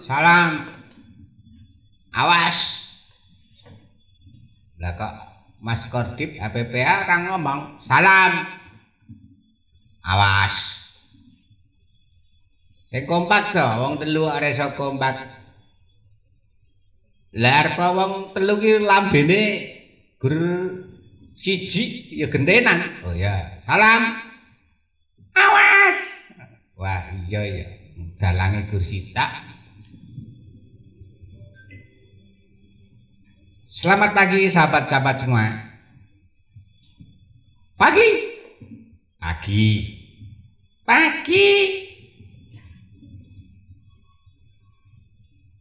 Salam. Awas. Lah kok Mas Kordip APPA kang ngomong salam. Awas. Sing kompak to, wong telu arek iso kompak. Lah arep wong telu ki lambene gur siji ya gentenan. Oh ya, salam. Awas. Wah, iya ya. Dalange gur sitak. Selamat pagi sahabat-sahabat semua. Pagi. Pagi. Pagi.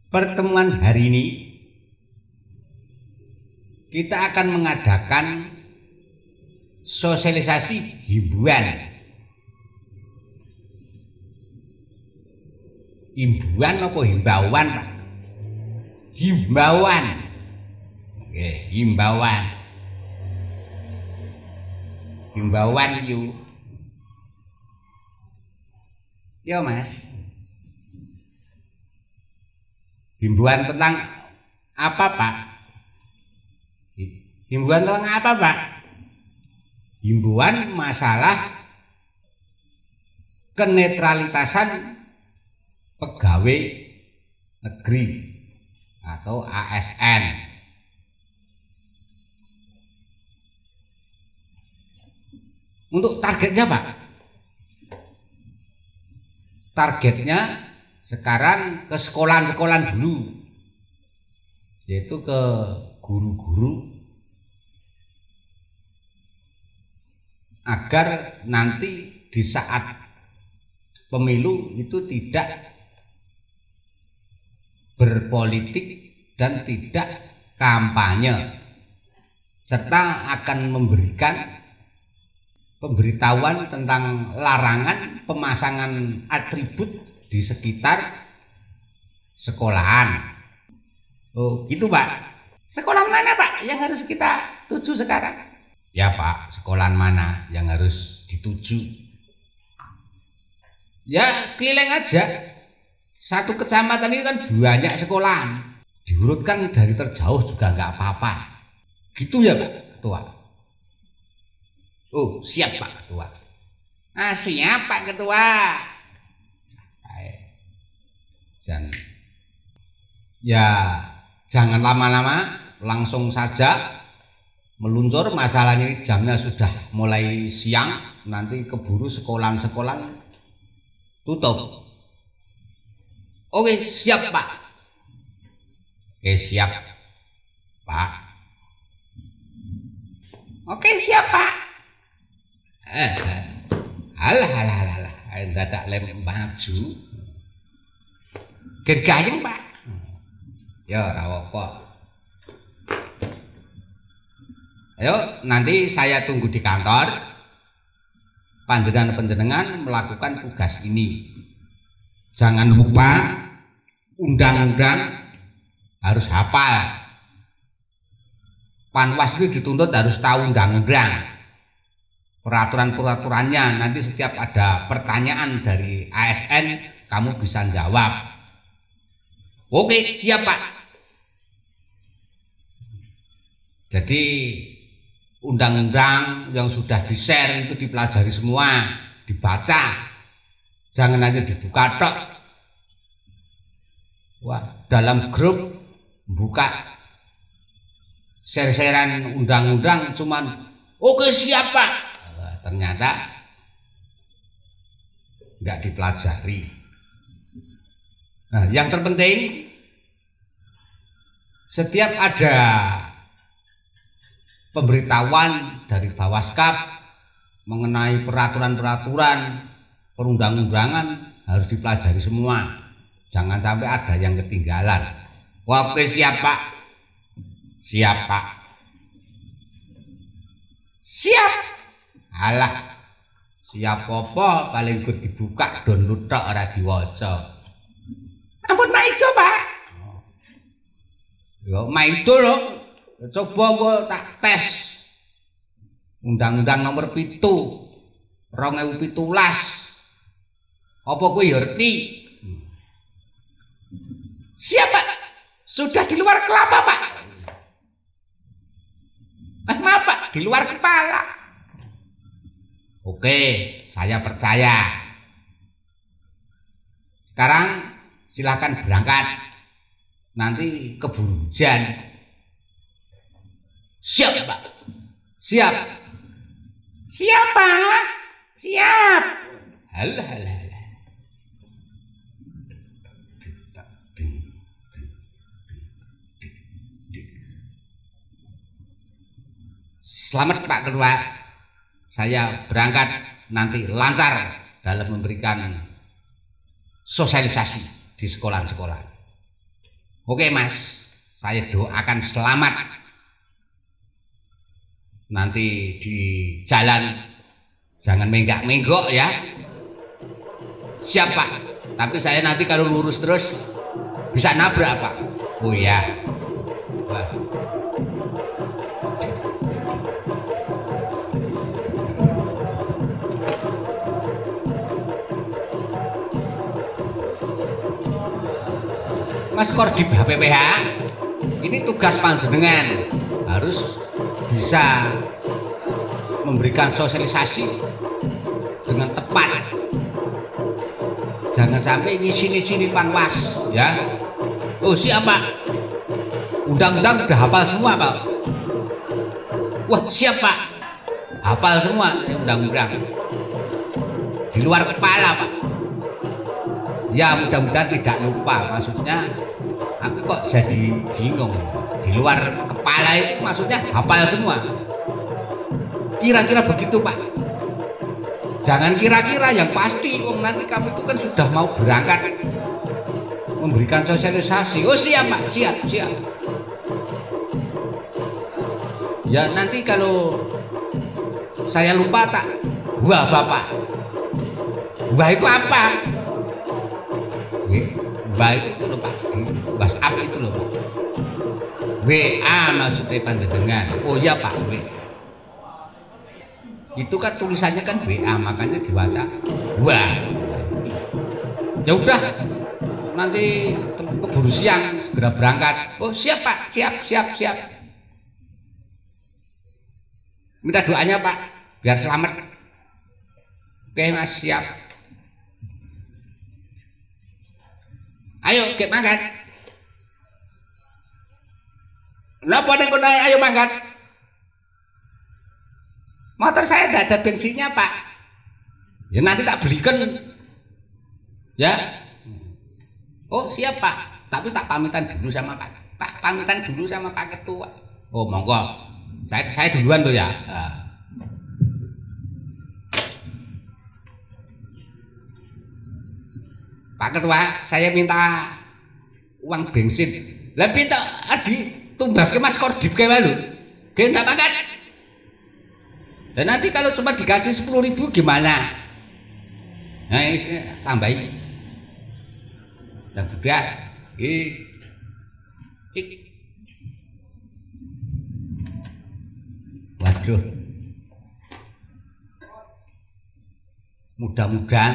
Pertemuan hari ini kita akan mengadakan sosialisasi himbauan. Himbauan apa himbauan, Pak? Himbauan. Himbauan. Himbauan yuk. Yo Mas. Himbauan tentang apa Pak? Himbauan tentang apa Pak? Himbauan masalah kenetralitasan pegawai negeri atau ASN. Untuk targetnya Pak, targetnya sekarang ke sekolahan-sekolahan dulu, yaitu ke guru-guru, agar nanti di saat pemilu itu tidak berpolitik dan tidak kampanye, serta akan memberikan pemberitahuan tentang larangan pemasangan atribut di sekitar sekolahan. Oh, gitu Pak. Sekolah mana Pak yang harus kita tuju sekarang? Ya Pak, sekolahan mana yang harus dituju? Ya keliling aja. Satu kecamatan ini kan banyak sekolahan. Diurutkan dari terjauh juga nggak apa-apa. Gitu ya Pak Ketua? Oh, siap Pak Ketua. Ah, siap Pak Ketua. Dan ya jangan lama-lama, langsung saja meluncur. Masalahnya ini jamnya sudah mulai siang, nanti keburu sekolahan-sekolahan tutup. Oke, siap Pak. Oke, siap Pak. Oke, siap Pak. Alah, dadak lem maju. Gergayeng Pak. Ya, ora apa. Ayo, nanti saya tunggu di kantor. Panjenengan melakukan tugas ini. Jangan lupa undang-undang harus hafal. Panwas itu dituntut harus tahu undang-undang. Peraturan-peraturannya, nanti setiap ada pertanyaan dari ASN kamu bisa jawab. Oke, siap Pak. Jadi undang-undang yang sudah di-share itu dipelajari semua, dibaca. Jangan hanya dibuka tok. Wah, dalam grup buka share-sharean undang-undang cuman oke siap Pak. Ternyata nggak dipelajari. Nah, yang terpenting setiap ada pemberitahuan dari Bawaskap mengenai peraturan-peraturan perundang-undangan harus dipelajari semua. Jangan sampai ada yang ketinggalan. Oke, siap Pak. Siap Pak. Siap. Alah, siap apa paling gur dibuka download tok ora diwaca. Ampun maido Pak. Yo maido lho. Coba gua tak tes. Undang-undang nomor 7 2017. Apa kowe ngerti? Siap Pak. Sudah di luar kelapa Pak. Maaf Pak, di luar kepala. Oke, saya percaya. Sekarang silakan berangkat. Nanti keburu hujan. Siap Pak. Siap. Siap Pak. Siap. Halah. Selamat Pak Ketua. Saya berangkat nanti lancar dalam memberikan sosialisasi di sekolah-sekolah. Oke Mas, saya doakan selamat. Nanti di jalan jangan menggak-menggok ya. Siap Pak, tapi saya nanti kalau lurus terus bisa nabrak Pak. Oh ya. Wah. Mas Kordib HPPH, ini tugas panjenengan harus bisa memberikan sosialisasi dengan tepat. Jangan sampai ngisi-ngisi panwas ya. Oh siap Pak. Undang-undang udah hafal semua Pak. Wah siap Pak. Hafal semua undang-undang. Di luar kepala Pak. Ya mudah-mudahan tidak lupa. Maksudnya aku kok jadi bingung. Di luar kepala itu maksudnya hafal semua. Kira-kira begitu Pak. Jangan kira-kira, yang pasti. Nanti kamu itu kan sudah mau berangkat memberikan sosialisasi. Oh siap Pak, siap. Ya nanti kalau saya lupa tak wah Bapak. Wah itu apa? Wah itu loh Pak. WhatsApp itu loh Pak. WA maksudnya panjenengan. Oh ya Pak, itu kan tulisannya kan WA, makanya dibaca wah. Ya udah, nanti keburu siang segera berangkat. Oh siap Pak, siap. Minta doanya Pak, biar selamat. Oke Mas, siap. Ayo, get mangkat. Napa ning kono ayo mangkat. Motor saya tidak ada bensinnya Pak. Ya nanti tak belikan. Ya. Oh siap Pak. Tapi tak pamitan dulu sama Pak. Pamitan dulu sama Pak Ketua. Oh monggo. Saya duluan tuh ya. Pak Ketua, saya minta uang bensin. Lah pinta adi tumbas ke Mas Kordip ke lalu. Ge tak makan. Dan nanti kalau cuma dikasih 10.000 gimana? Nah ini tambahin. Dan juga waduh. Mudah-mudahan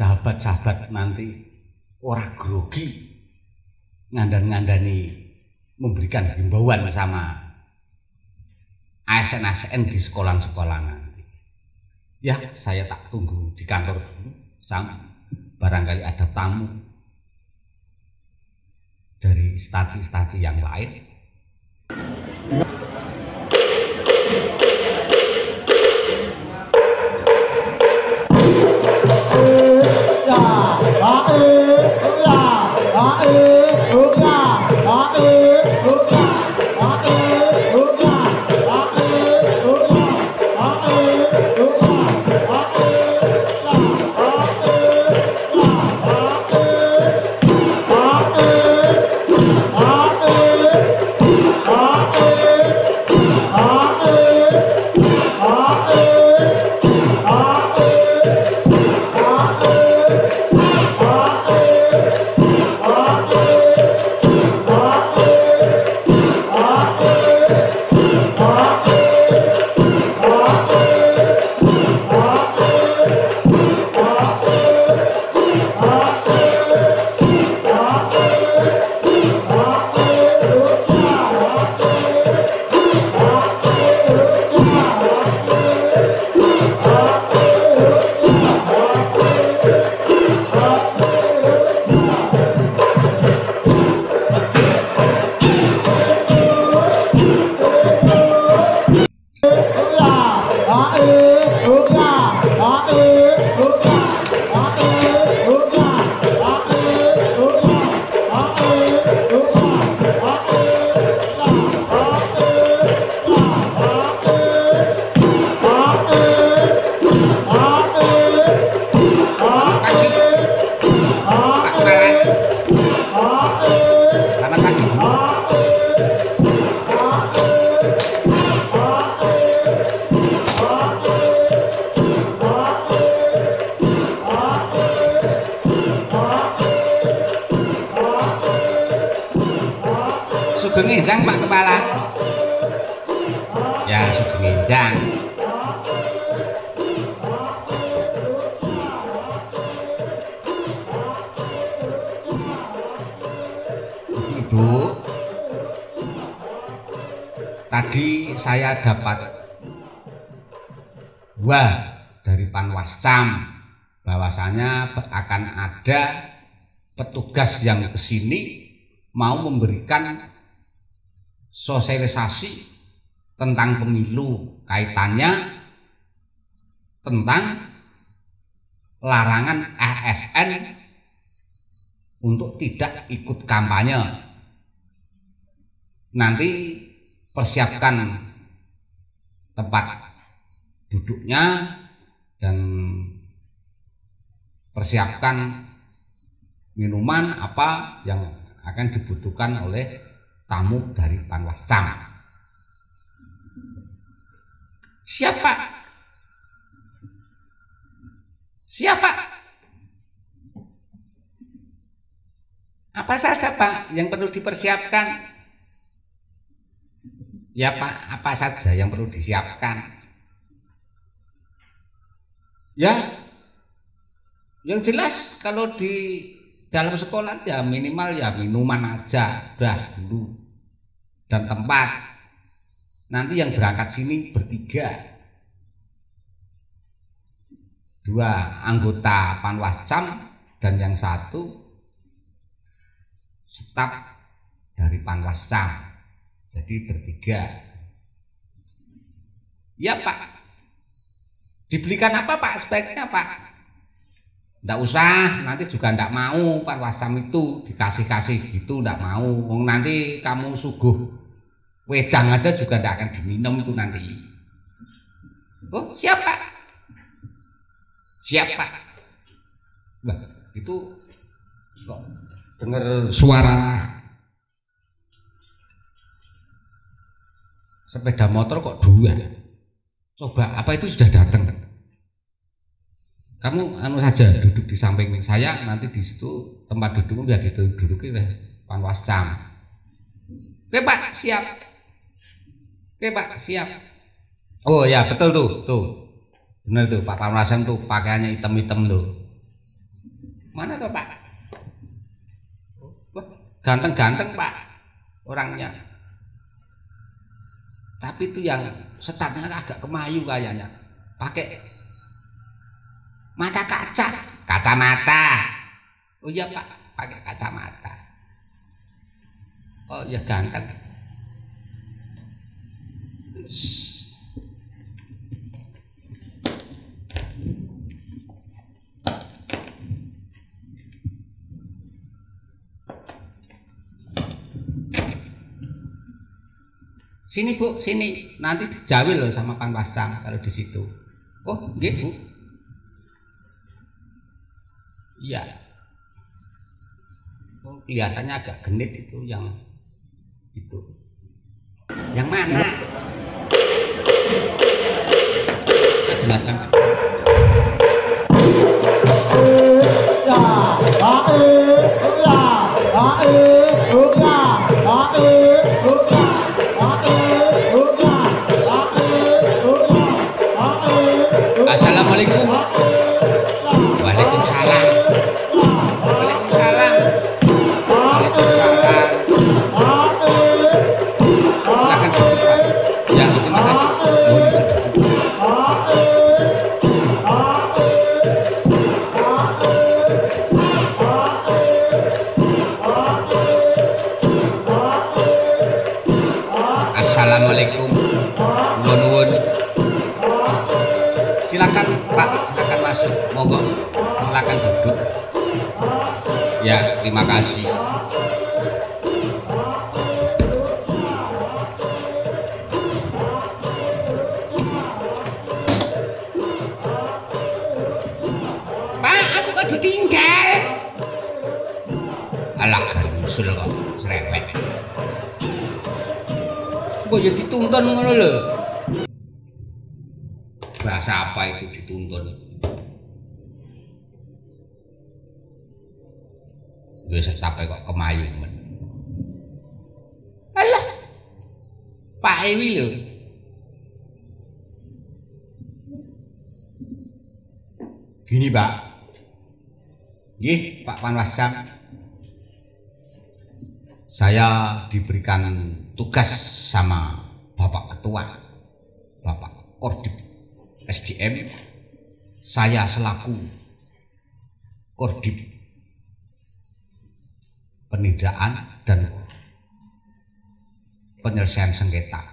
sahabat-sahabat nanti orang grogi ngandani memberikan himbauan sama ASN di sekolah-sekolah nanti. Ya, saya tak tunggu di kantor dulu. Barangkali ada tamu dari stasi-stasi yang lain. Sugeng Enjang Pak Kepala. Ya Sugeng Enjang. Ibu, tadi saya dapat dari Panwascam bahwasanya akan ada petugas yang kesini mau memberikan sosialisasi tentang pemilu, kaitannya tentang larangan ASN untuk tidak ikut kampanye. Nanti persiapkan tempat duduknya dan persiapkan minuman apa yang akan dibutuhkan oleh tamu dari Panwascam. Siapa? Siapa? Apa saja Pak yang perlu dipersiapkan? Ya Pak, apa saja yang perlu disiapkan? Ya, yang jelas kalau di dalam sekolah ya minimal ya minuman aja udah dulu dan tempat. Nanti yang berangkat sini bertiga, 2 anggota Panwascam dan yang 1 staf dari Panwascam. Jadi bertiga. Ya Pak. Dibelikan apa Pak sebaiknya Pak? Nggak usah, nanti juga nggak mau Panwascam itu dikasih-kasih gitu, nggak mau. Nanti kamu suguh wedang aja juga nggak akan diminum itu nanti. Oh siapa? Siapa? Nah itu kok dengar suara sepeda motor kok 2. Coba apa itu sudah datang? Kamu anu saja duduk di samping saya, nanti di situ tempat dudukmu biar diduduki oleh Panwascam. Oke Pak, siap. Oke Pak, siap. Oh ya betul tuh. Benar tuh Pak Panwascam tuh pakaiannya hitam-hitam tuh. Mana tuh Pak? Wah, ganteng-ganteng Pak orangnya. Tapi itu yang setatnya agak kemayu kayaknya. Pakai mata kacamata. Oh iya Pak, pakai kacamata. Oh iya ganteng. Sini Bu, sini. Nanti dijawil loh sama Panwascam kalau di situ. Oh, nggih Bu. Iya. Oh, kelihatannya agak genit itu yang itu. Yang mana? Belakang. Assalamualaikum. Waalaikumsalam. Waalaikumsalam. Waalaikumsalam. Silakan duduk Pak. Ya terima kasih. Assalamualaikum. Nuwun. Silakan Pak, silakan masuk, monggo, silakan duduk. Ya, terima kasih. Pak, aku kok ditinggal? Alah, kan usul kok, serewek. Kok ya dituntun ngono lho. Bahasa apa itu dituntun? Wis sampai kok kemayu men. Alah. Pak Ewi lho. Gini, Pak. Nggih, Pak Panwascam. Saya diberikan tugas sama Bapak Ketua, Bapak Kodim SDM. Saya selaku Kodim Penidaan dan Penyelesaian Sengketa.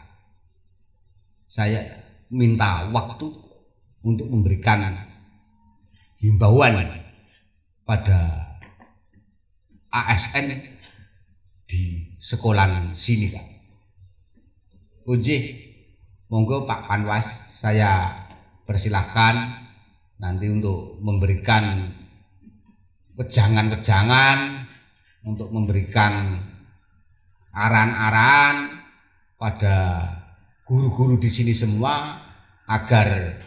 Saya minta waktu untuk memberikan himbauan pada ASN di sekolahan sini, Pak. Unjih, monggo Pak Panwas, saya persilahkan nanti untuk memberikan wejangan-wejangan, untuk memberikan arahan-arahan pada guru-guru di sini semua agar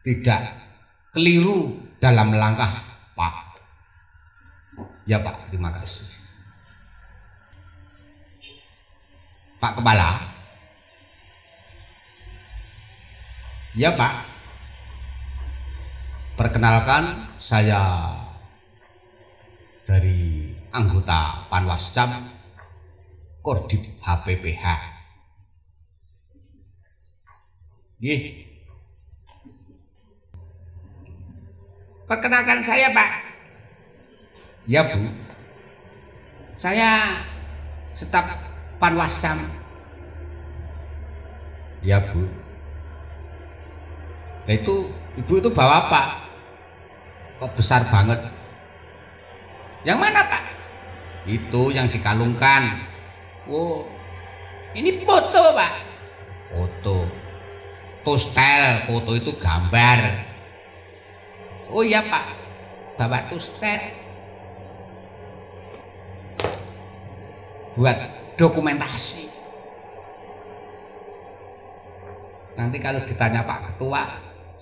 tidak keliru dalam langkah Pak. Ya Pak, terima kasih. Pak Kepala. Ya Pak. Perkenalkan, saya dari anggota Panwascam Kodim HPPH. Nggih. Perkenalkan saya, Pak. Ya, Bu. Saya staf Panwascam. Ya, Bu. Nah, itu Ibu itu bawa apa? Kok besar banget? Yang mana, Pak? Itu yang dikalungkan. Oh, ini foto, Pak. Foto. Postel, foto itu gambar. Oh iya, Pak. Bawa postel. Buat dokumentasi. Nanti kalau ditanya Pak Ketua,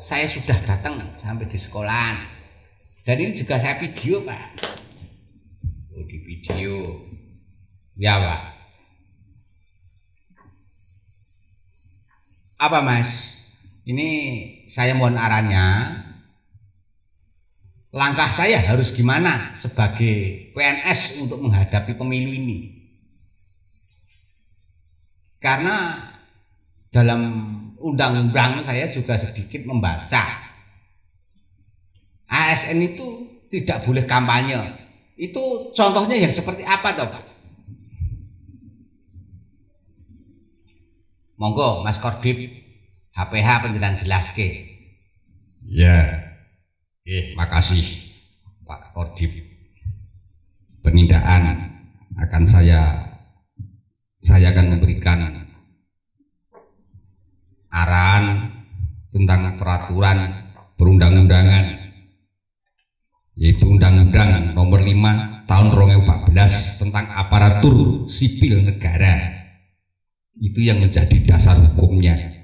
saya sudah datang sampai di sekolah. Dan ini juga saya video, Pak. Oh, di video. Ya, Pak. Apa, Mas? Ini saya mohon arahannya. Langkah saya harus gimana sebagai PNS untuk menghadapi pemilu ini? Karena dalam undang-undang saya juga sedikit membaca. ASN itu tidak boleh kampanye. Itu contohnya yang seperti apa toh, Pak? Monggo Mas Kodim HPH penjelasan jelaske. Ya. Makasih Pak Kodim. Penindaan akan saya akan memberikan arahan tentang peraturan perundang-undangan, yaitu Undang-Undang Nomor 5 Tahun 2014 tentang aparatur sipil negara. Itu yang menjadi dasar hukumnya.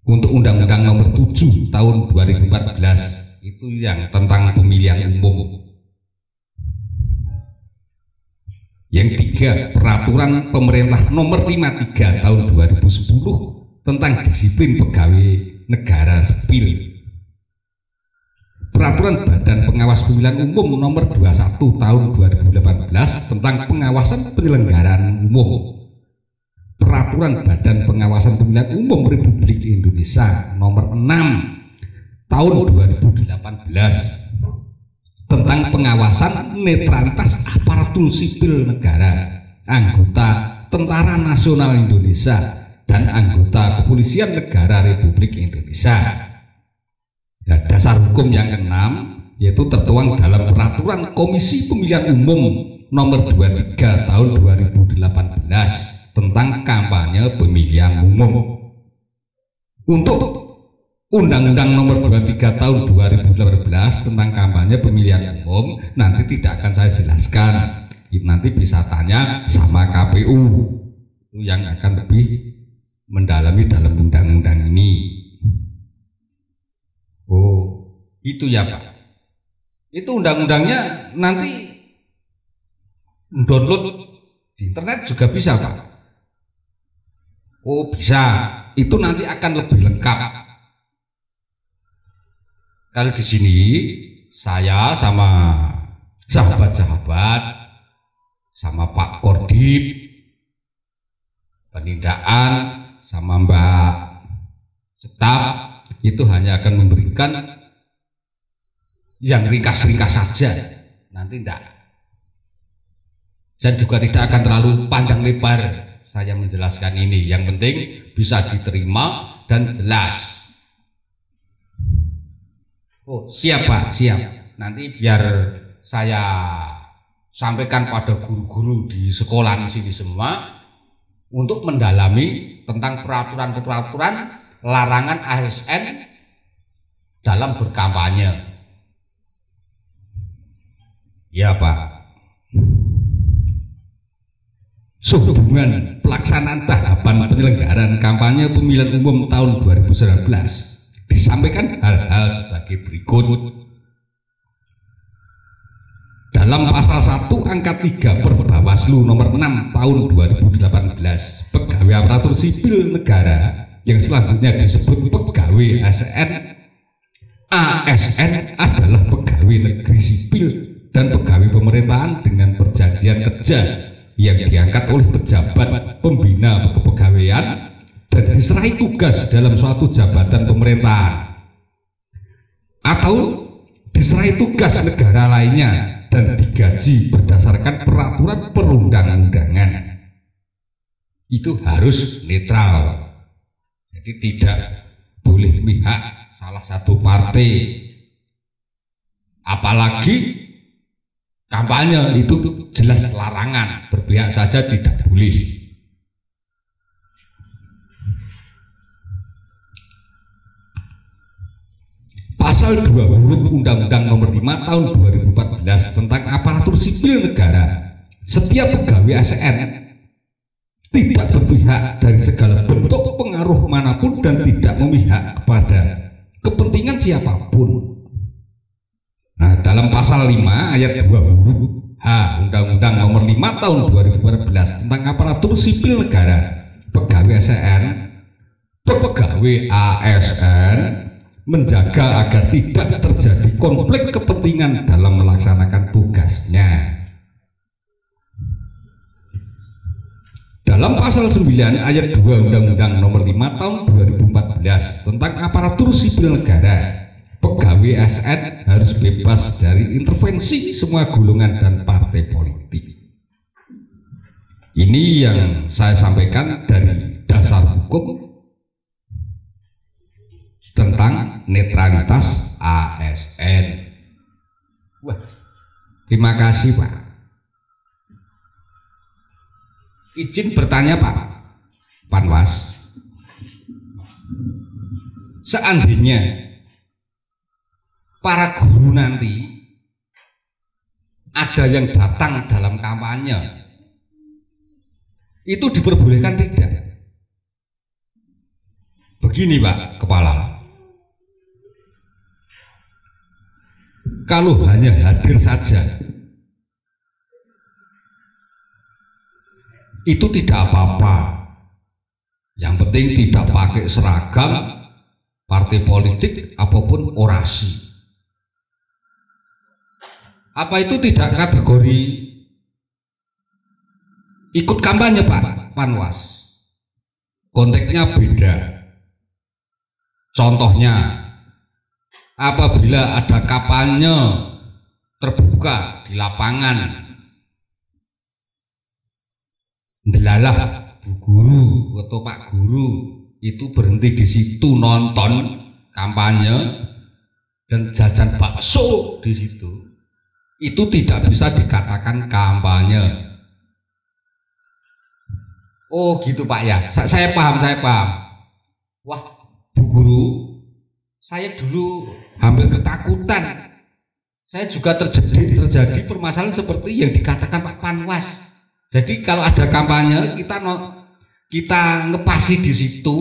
Untuk Undang-Undang Nomor 7 Tahun 2014 itu yang tentang pemilihan umum. Yang tiga, Peraturan Pemerintah Nomor 53 Tahun 2010 tentang disiplin pegawai negara sipil. Peraturan Badan Pengawas Pemilihan Umum Nomor 21 Tahun 2018 tentang pengawasan penyelenggaraan umum. Peraturan Badan Pengawasan Pemilihan Umum Republik Indonesia Nomor 6 Tahun 2018 tentang pengawasan netralitas aparatur sipil negara, anggota Tentara Nasional Indonesia dan anggota Kepolisian Negara Republik Indonesia. Dan dasar hukum yang keenam yaitu tertuang dalam Peraturan Komisi Pemilihan Umum Nomor 23 Tahun 2018 tentang kampanye pemilihan umum. Untuk Undang-Undang Nomor 23 Tahun 2018 tentang kampanye pemilihan umum nanti tidak akan saya jelaskan. Nanti bisa tanya sama KPU itu yang akan lebih mendalami dalam undang-undang ini. Oh, itu ya Pak. Itu undang-undangnya nanti download di internet juga bisa, Pak. Oh bisa, itu nanti akan lebih lengkap. Kalau di sini saya sama sahabat-sahabat, sama Pak Kodim, penindaan, sama Mbak Staf, itu hanya akan memberikan yang ringkas-ringkas saja. Nanti enggak. Dan juga tidak akan terlalu panjang lebar saya menjelaskan ini. Yang penting bisa diterima dan jelas. Oh, siap Pak, siap. Nanti biar saya sampaikan pada guru-guru di sekolah sini semua untuk mendalami tentang peraturan-peraturan larangan ASN dalam berkampanye. Ya Pak. Sehubungan pelaksanaan tahapan penyelenggaraan kampanye pemilihan umum tahun 2019 disampaikan hal-hal sebagai berikut. Dalam pasal 1 angka 3 Perbawaslu nomor 6 tahun 2018, pegawai aparatur sipil negara yang selanjutnya disebut pegawai ASN adalah pegawai negeri sipil dan pegawai pemerintahan dengan perjanjian kerja yang diangkat oleh pejabat pembina kepegawaian dan diserai tugas dalam suatu jabatan pemerintahan atau diserai tugas negara lainnya dan digaji berdasarkan peraturan perundang-undangan. Itu harus netral, jadi tidak boleh memihak salah satu partai, apalagi kampanye itu jelas larangan, berpihak saja tidak boleh. Pasal 2 huruf Undang-Undang Nomor 5 Tahun 2014 tentang aparatur sipil negara, setiap pegawai ASN tidak berpihak dari segala bentuk pengaruh manapun dan tidak memihak kepada kepentingan siapapun. Nah, dalam pasal 5 ayat 2 huruf H Undang-Undang Nomor 5 Tahun 2014 tentang aparatur sipil negara, pegawai ASN menjaga agar tidak terjadi konflik kepentingan dalam melaksanakan tugasnya. Dalam pasal 9 ayat 2 Undang-Undang Nomor 5 Tahun 2014 tentang aparatur sipil negara, pegawai ASN harus bebas dari intervensi semua golongan dan partai politik. Ini yang saya sampaikan dari dasar hukum tentang netralitas ASN. Wah, terima kasih Pak. Izin bertanya Pak Panwas, seandainya para guru nanti ada yang datang dalam kampanye, itu diperbolehkan tidak? Begini Pak Kepala, kalau hanya hadir saja itu tidak apa-apa, yang penting tidak pakai seragam partai politik apapun orasi. Apa itu tidak kategori ikut kampanye Pak Panwas? Konteksnya beda. Contohnya, apabila ada kampanye terbuka di lapangan, delalah Bu Guru atau Pak Guru itu berhenti di situ nonton kampanye dan jajan bakso di situ, itu tidak bisa dikatakan kampanye. Oh gitu Pak ya, saya paham. Wah Bu Guru, saya dulu hampir ketakutan. Saya juga terjadi permasalahan seperti yang dikatakan Pak Panwas. Jadi kalau ada kampanye kita ngepasi di situ,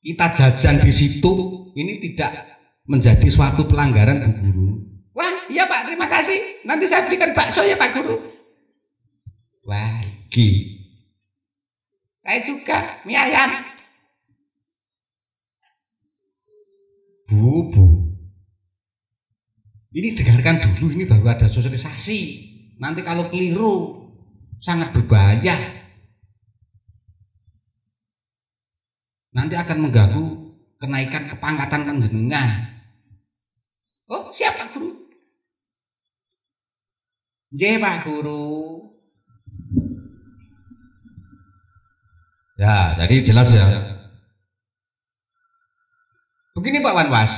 kita jajan di situ, ini tidak menjadi suatu pelanggaran Bu Guru. Wah iya Pak, terima kasih. Nanti saya berikan bakso ya Pak Guru. Wah iki, saya juga mie ayam. Bu, ini dengarkan dulu, ini baru ada sosialisasi. Nanti kalau keliru sangat berbahaya. Nanti akan mengganggu kenaikan kepangkatan panjenengan. Oh, siap Pak Guru. Nggih Pak Guru. Ya, jadi jelas ya. Begini Pak Panwas,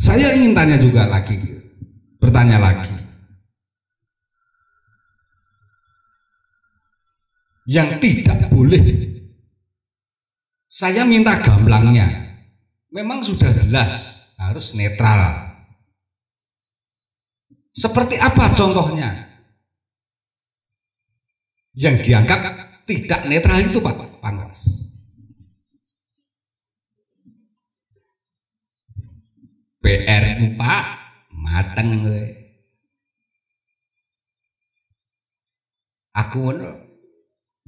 saya ingin bertanya lagi. yang tidak boleh. Saya minta gamblangnya. Memang sudah jelas harus netral. Seperti apa contohnya? Yang dianggap tidak netral itu Pak Panwas. PR Pak mateng kowe. Aku ngono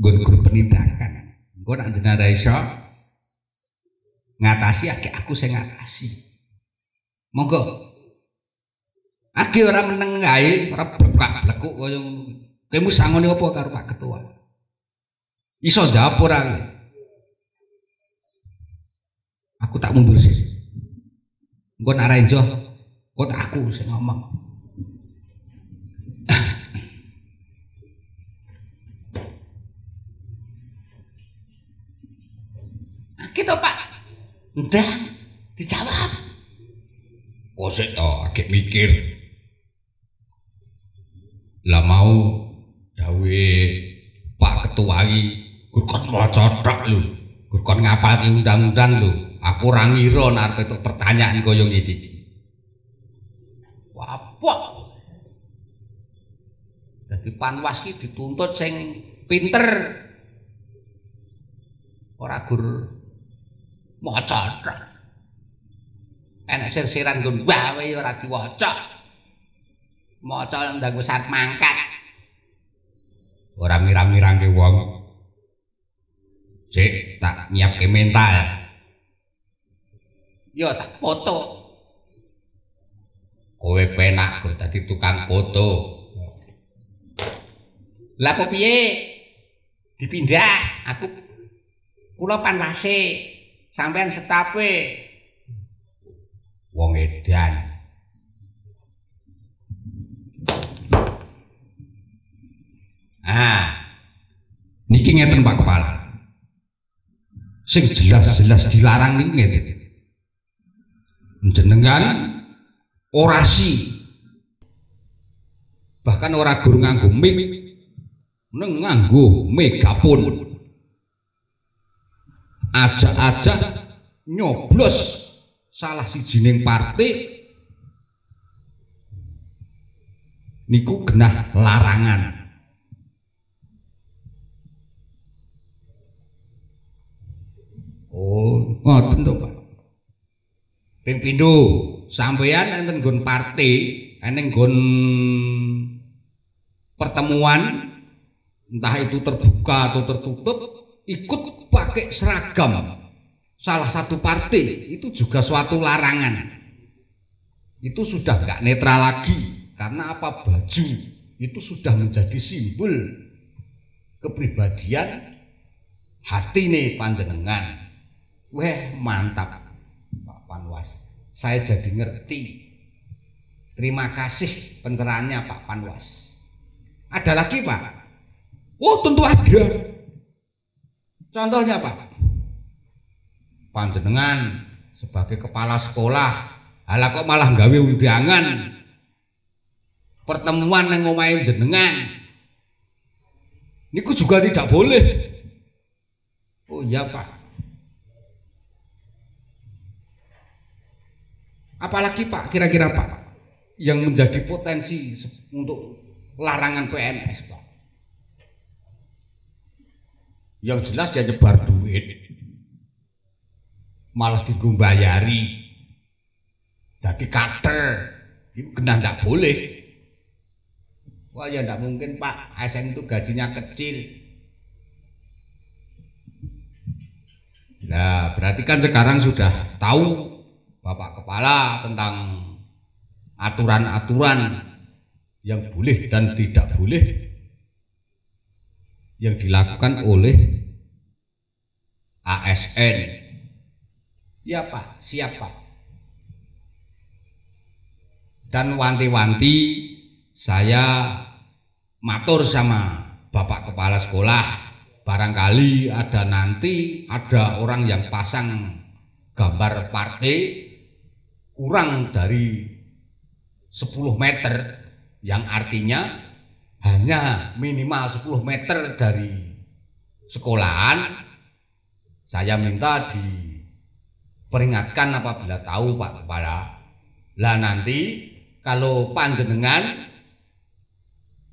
nggon penindakan. Engko nek jenengan iso ngatasi aku sing ngatasi. Monggo. Agi ora meneng ae, ora bekak blekuk kaya ngono. Kowe sangone apa karo Pak Ketua? Iso jawab ora? Aku tak mundur sih. Engko nek ora iso, kok aku sing ngomong. Gitu Pak. Udah dijawab. Kosek to, agek mikir. Lah mau dawe Pak Ketua iki kon maca tok lho. Kon ngapalke undang-undang lho. Aku ora ngira nek arep entuk pertanyaan kaya ngene iki. Wapok. Dadi Panwas iki dituntut sing pinter. Ora gur maca tok. Enak sir-siran nggon wae ora diwaca. Maca ndang wis arep mangkat. Ora mirang-mirangke wong. Cek tak nyiapke mental. Yo tak foto. Kowe penak kok dadi tukang foto. Lah apa piye? Dipindah aku kula Panwase sampean setape. Wong edan. Niki ngeten Pak Kepala. Sing jelas-jelas dilarang niki ngeten. Jenengan orasi. Bahkan ora gur nganggo mic, neng nganggo megapon. Ajak-ajak nyoblos salah sijining partai niku genah larangan. Oh, ngoten to, Pak. Ping pindho sampeyan enten nggon partai, enten nggon pertemuan entah itu terbuka atau tertutup ikut pakai seragam salah satu partai itu juga suatu larangan. Itu sudah enggak netral lagi karena apa? Baju itu sudah menjadi simbol kepribadian hatine panjenengan. Weh mantap Pak Panwas, saya jadi ngerti. Terima kasih pencerahannya Pak Panwas. Ada lagi Pak? Oh tentu ada. Contohnya Pak, panjenengan sebagai kepala sekolah, ala kok malah gawe undangan pertemuan yang ngomain jenengan. Niku juga tidak boleh. Oh iya Pak. Apalagi Pak, kira-kira Pak yang menjadi potensi untuk larangan PNS Pak? Yang jelas ya nyebar duit, malah digumbayari, jadi kader, itu kena ndak boleh. Wah ya ndak mungkin Pak, ASN itu gajinya kecil. Nah berarti kan sekarang sudah tahu Bapak Kepala tentang aturan-aturan yang boleh dan tidak boleh yang dilakukan oleh ASN. Ya Pak, siap Pak. Dan wanti-wanti saya matur sama Bapak Kepala Sekolah, barangkali nanti ada orang yang pasang gambar partai kurang dari 10 meter, yang artinya hanya minimal 10 meter dari sekolahan, saya minta diperingatkan apabila tahu Pak Kepala. Lah nanti kalau panjenengan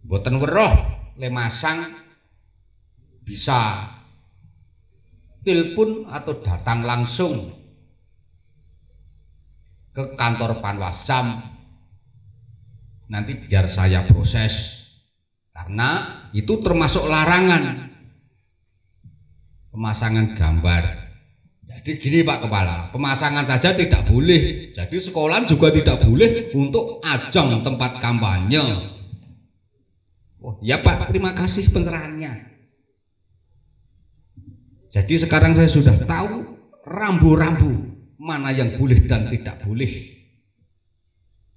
boten weruh le masang, bisa telepon atau datang langsung ke kantor Panwascam, nanti biar saya proses, karena itu termasuk larangan pemasangan gambar. Jadi gini Pak Kepala, pemasangan saja tidak boleh, jadi sekolah juga tidak boleh untuk ajang tempat kampanye. Oh ya Pak, terima kasih pencerahannya. Jadi sekarang saya sudah tahu rambu-rambu mana yang boleh dan tidak boleh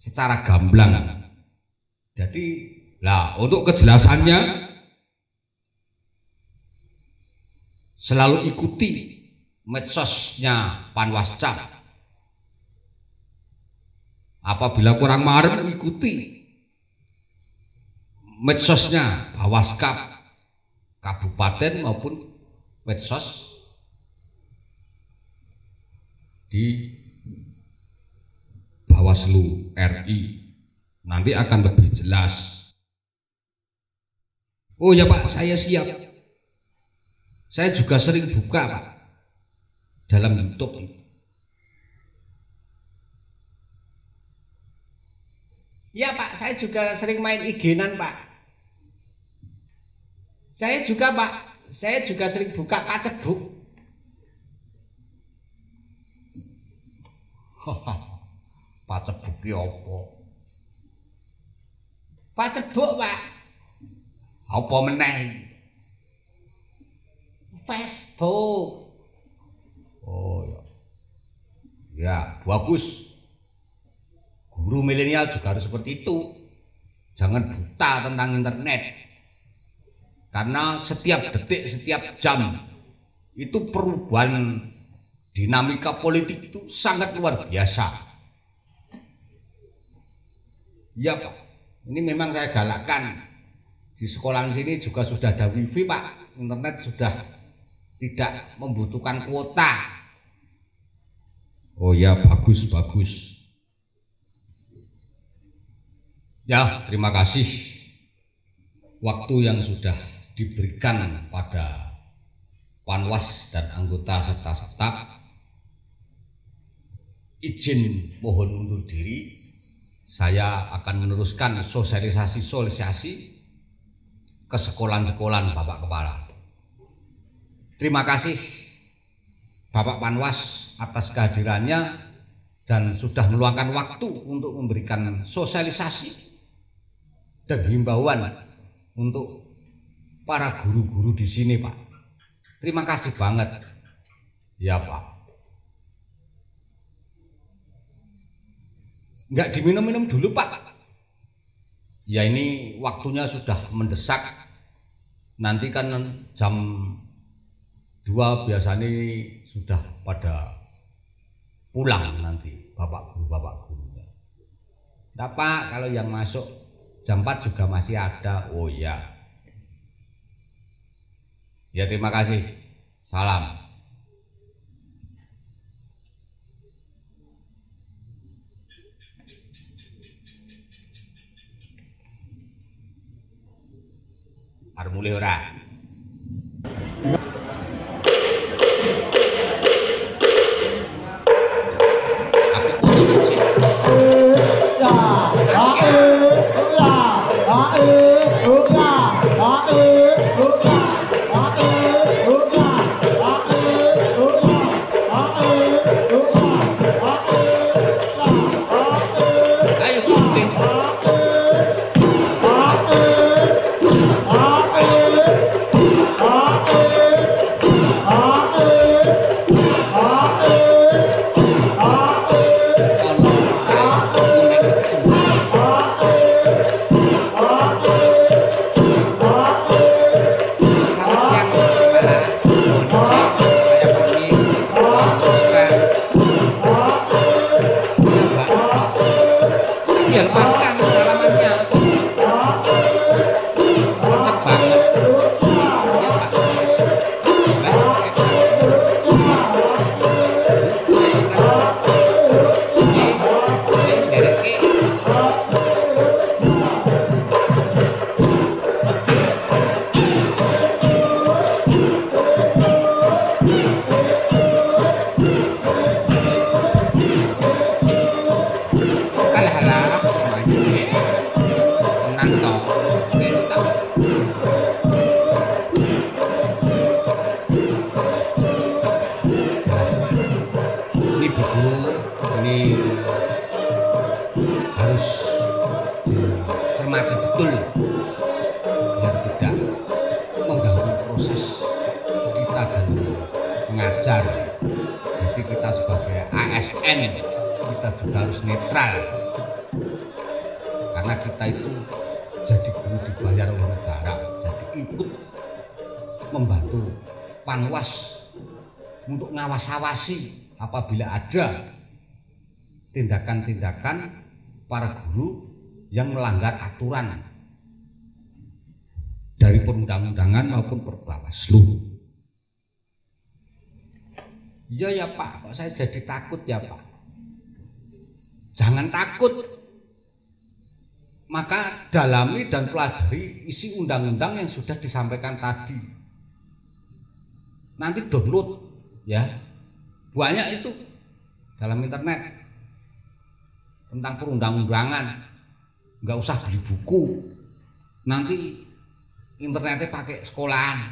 secara gamblang. Jadi lah untuk kejelasannya selalu ikuti medsosnya Panwascam. Apabila kurang marem, ikuti medsosnya Bawaskap kabupaten maupun medsos di Bawaslu RI. Nanti akan lebih jelas. Oh ya Pak, saya siap. Saya juga sering buka Pak dalam YouTube. Ya Pak, saya juga sering main IG-nan Pak. Saya juga Pak, saya juga sering buka Facebook. Facebook ki apa? Facebook Pak. Apa meneh? Facebook. Oh ya. Ya, bagus. Guru milenial juga harus seperti itu. Jangan buta tentang internet. Karena setiap detik, setiap jam itu perubahan dinamika politik itu sangat luar biasa. Ya Pak, ini memang saya galakkan. Di sekolah sini juga sudah ada wifi Pak. Internet sudah tidak membutuhkan kuota. Oh ya, bagus. Ya, terima kasih waktu yang sudah diberikan pada Panwas dan anggota serta staf. Izin mohon undur diri. Saya akan meneruskan sosialisasi ke sekolah-sekolah Bapak Kepala. Terima kasih Bapak Panwas atas kehadirannya dan sudah meluangkan waktu untuk memberikan sosialisasi dan himbauan untuk para guru-guru di sini Pak. Terima kasih banget. Ya Pak. Enggak diminum-minum dulu Pak. Ya ini waktunya sudah mendesak. Nanti kan jam 2 biasanya sudah pada pulang nanti bapak gurunya. Nah Pak, kalau yang masuk jam 4 juga masih ada. Oh ya. Ya terima kasih. Salam. Arep mulih ora? betul biar tidak mengganggu proses kita dan mengajar. Jadi kita sebagai ASN kita juga harus netral karena kita itu jadi guru dibayar oleh negara, jadi ikut membantu Panwas untuk ngawas-awasi apabila ada tindakan-tindakan para guru yang melanggar aturan dari perundang-undangan maupun Perbawaslu. Iya ya Pak, kok saya jadi takut ya Pak? Jangan takut. Maka dalami dan pelajari isi undang-undang yang sudah disampaikan tadi. Nanti download ya. Banyak itu dalam internet tentang perundang-undangan. Nggak usah beli buku. Nanti internetnya pakai sekolahan.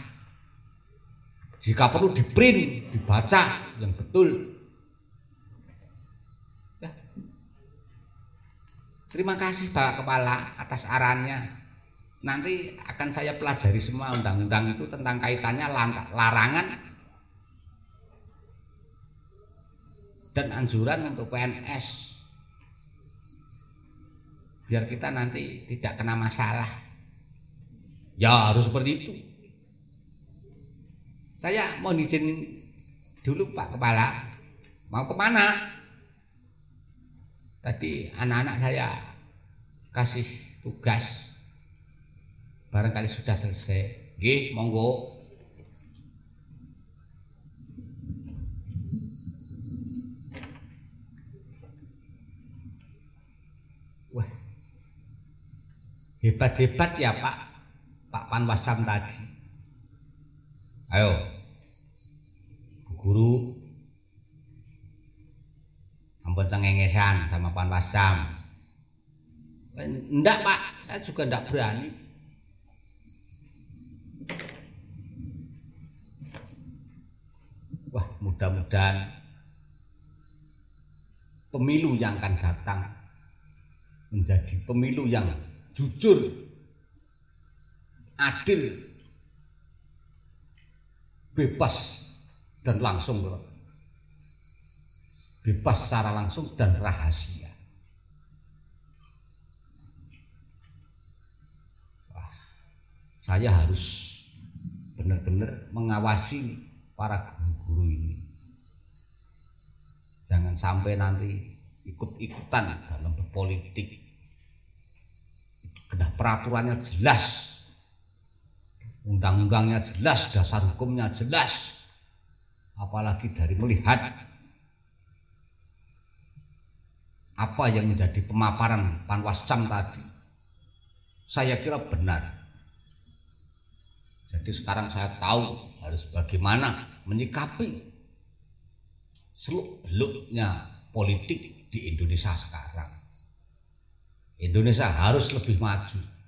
Jika perlu di print, dibaca yang betul. Ya. Terima kasih Pak Kepala atas arannya. Nanti akan saya pelajari semua undang-undang itu tentang kaitannya larangan dan anjuran untuk PNS. Biar kita nanti tidak kena masalah. Ya harus seperti itu. Saya mau izin dulu Pak Kepala. Mau kemana? Tadi anak-anak saya kasih tugas. Barangkali sudah selesai. Nggih, monggo. Wah. Hebat-hebat ya Pak Panwasam tadi. Ayo, Bu Guru, ampun cengengesan sama Panwasam. Enggak Pak, saya juga enggak berani. Wah, mudah-mudahan pemilu yang akan datang menjadi pemilu yang jujur, adil, bebas dan langsung, bebas secara langsung dan rahasia. Wah, saya harus benar-benar mengawasi para guru-guru ini. Jangan sampai nanti ikut-ikutan dalam berpolitik. Kena peraturannya jelas. Undang-undangnya jelas, dasar hukumnya jelas, apalagi dari melihat apa yang menjadi pemaparan Panwascam tadi, saya kira benar. Jadi sekarang saya tahu harus bagaimana menyikapi seluk-beluknya politik di Indonesia sekarang. Indonesia harus lebih maju.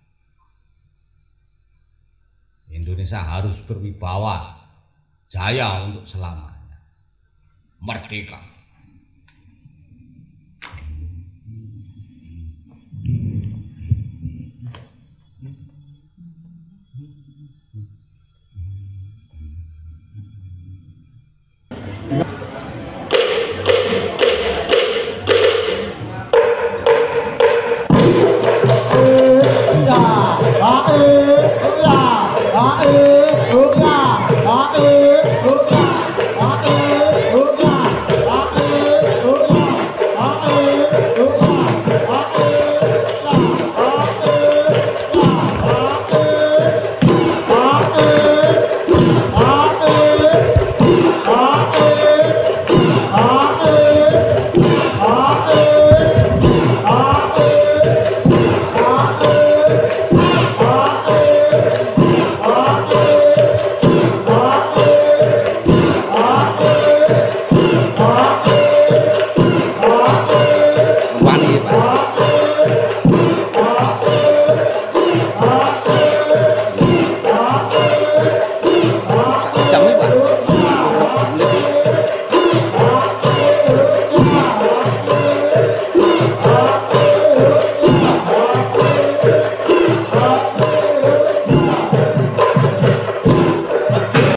Indonesia harus berwibawa, jaya untuk selamanya. Merdeka.